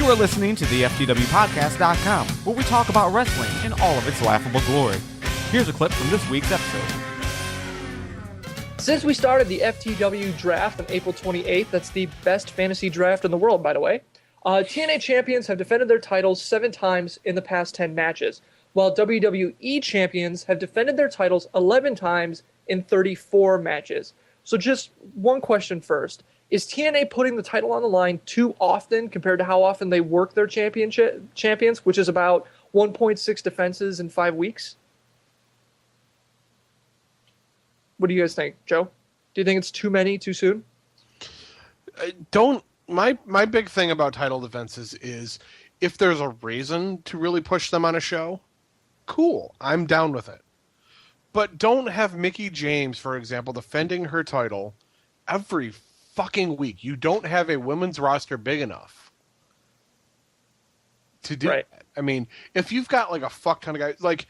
You are listening to the FTWpodcast.com, where we talk about wrestling in all of its laughable glory. Here's a clip from this week's episode. Since we started the FTW draft on April 28th, that's the best fantasy draft in the world, by the way, TNA champions have defended their titles 7 times in the past 10 matches, while WWE champions have defended their titles 11 times in 34 matches. So just one question first. Is TNA putting the title on the line too often compared to how often they work their champions, which is about 1.6 defenses in 5 weeks? What do you guys think, Joe? Do you think it's too many too soon? My big thing about title defenses is if there's a reason to really push them on a show, cool, I'm down with it. But don't have Mickie James, for example, defending her title every fucking week. You don't have a women's roster big enough to do that. I mean, if you've got like a fuck ton of guys, like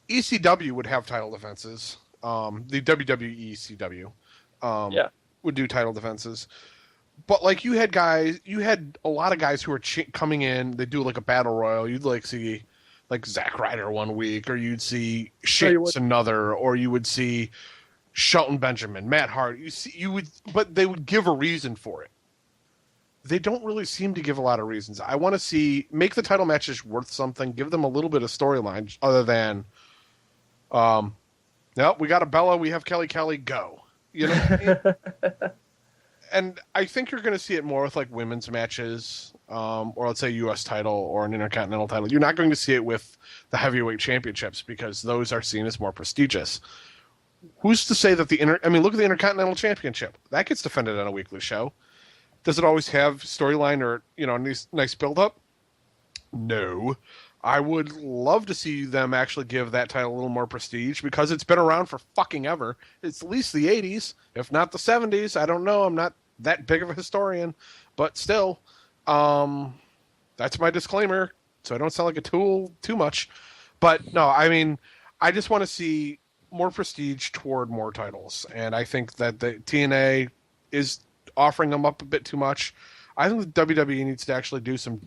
ECW would have title defenses. The WWE ECW would do title defenses. But like you had a lot of guys who were coming in. They do like a battle royal. You'd like see like Zack Ryder one week, or you'd see Sheamus another, or you would see Shelton Benjamin, Matt Hart. But they would give a reason for it. They don't really seem to give a lot of reasons. I want to make the title matches worth something. Give them a little bit of storyline other than, no, we got a Bella. We have Kelly. Go. You know what I mean? And I think you're going to see it more with like women's matches, or let's say U.S. title or an Intercontinental title. You're not going to see it with the heavyweight championships because those are seen as more prestigious. Who's to say that look at the Intercontinental Championship. That gets defended on a weekly show. Does it always have storyline or, nice build-up? No. I would love to see them actually give that title a little more prestige because it's been around for fucking ever. It's at least the 80s, if not the 70s. I don't know. I'm not that big of a historian, but still, that's my disclaimer, so I don't sound like a tool too much. But no, I mean, I just want to see more prestige toward more titles, and I think that the TNA is offering them up a bit too much. I think the WWE needs to actually do some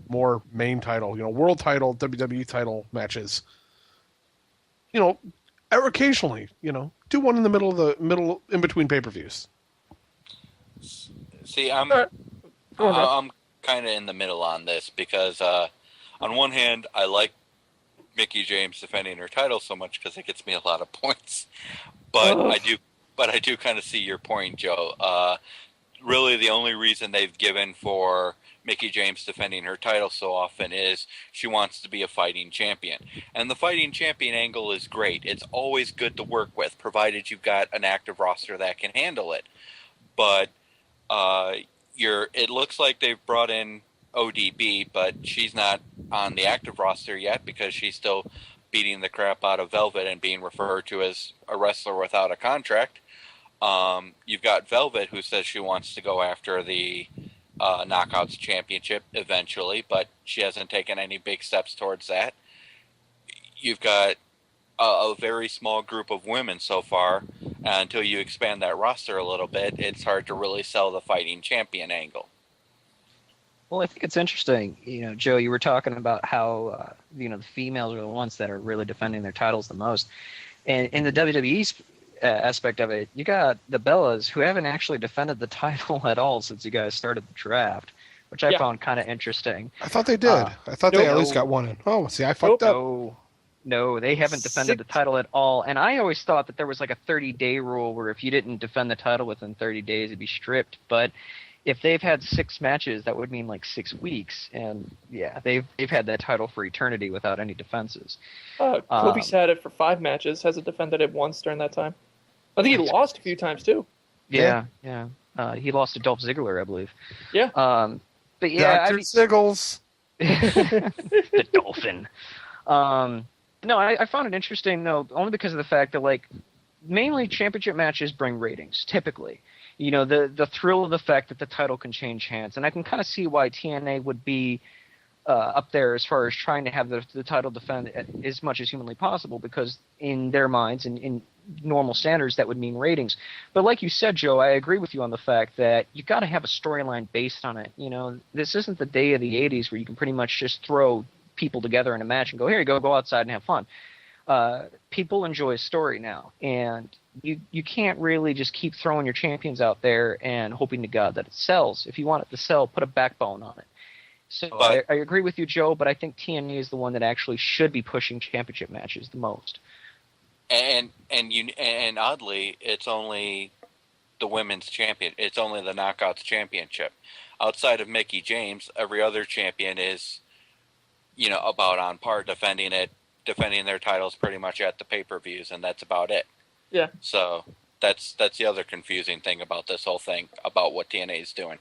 more main title, world title, WWE title matches. Occasionally, do one in the middle in between pay-per-views. See, I'm kind of in the middle on this because on one hand, I like Mickie James defending her title so much because it gets me a lot of points, but I do kind of see your point, Joe. Really, the only reason they've given for Mickie James defending her title so often is she wants to be a fighting champion. And the fighting champion angle is great. It's always good to work with, provided you've got an active roster that can handle it. But it looks like they've brought in ODB, but she's not on the active roster yet because she's still beating the crap out of Velvet and being referred to as a wrestler without a contract. You've got Velvet, who says she wants to go after the Knockouts Championship eventually, but she hasn't taken any big steps towards that. You've got a very small group of women so far. Until you expand that roster a little bit, it's hard to really sell the fighting champion angle. Well, I think it's interesting. Joe, you were talking about how the females are the ones that are really defending their titles the most, and in the WWE's aspect of it, you got the Bellas who haven't actually defended the title at all since you guys started the draft, which I found kind of interesting. I thought they did. I thought they at least got one in. Oh, see, I fucked up. No, they haven't defended the title at all. And I always thought that there was like a 30-day rule where if you didn't defend the title within 30 days, it'd be stripped. But if they've had 6 matches, that would mean like 6 weeks. And yeah, they've had that title for eternity without any defenses. Kobe's had it for 5 matches. Hasn't defended it once during that time. I think he lost a few times too. Yeah. He lost to Dolph Ziggler, I believe. Yeah. But yeah, Dr. Ziggles. The Dolphin. No, I found it interesting though, only because of the fact that mainly championship matches bring ratings, typically. The thrill of the fact that the title can change hands, and I can kind of see why TNA would be up there as far as trying to have the title defend as much as humanly possible, because in their minds and in normal standards that would mean ratings. But like you said, Joe, I agree with you on the fact that you got to have a storyline based on it. You know, this isn't the day of the 80s where you can pretty much just throw people together in a match and go, here you go outside and have fun. People enjoy a story now, and you can't really just keep throwing your champions out there and hoping to God that it sells. If you want it to sell, put a backbone on it. So I agree with you, Joe, but I think TNA is the one that actually should be pushing championship matches the most. And oddly, it's only the women's champion. It's only the Knockouts championship. Outside of Mickie James, every other champion is, about on par, defending their titles pretty much at the pay-per-views, and that's about it. Yeah. So that's the other confusing thing about this whole thing, about what TNA is doing.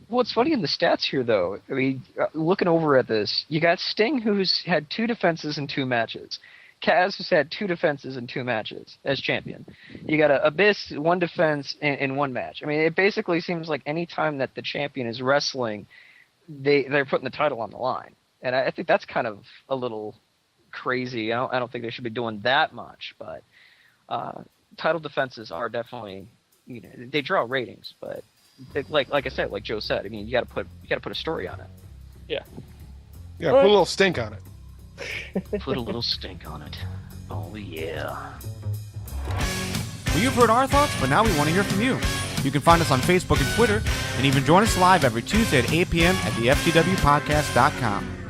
What's funny in the stats here, though, I mean, looking over at this, you got Sting, who's had 2 defenses in 2 matches. Kaz, who's had 2 defenses in 2 matches as champion. You got Abyss, 1 defense in 1 match. I mean, it basically seems like any time that the champion is wrestling, they're putting the title on the line. And I think that's kind of a little crazy. I don't think they should be doing that much, but title defenses are definitely, they draw ratings, but like I said, like Joe said, I mean, you got to put a story on it. Yeah. Yeah, put a little stink on it. Put a little stink on it. Oh yeah. Well, you've heard our thoughts, but now we want to hear from you. You can find us on Facebook and Twitter, and even join us live every Tuesday at 8 p.m. at theftwpodcast.com.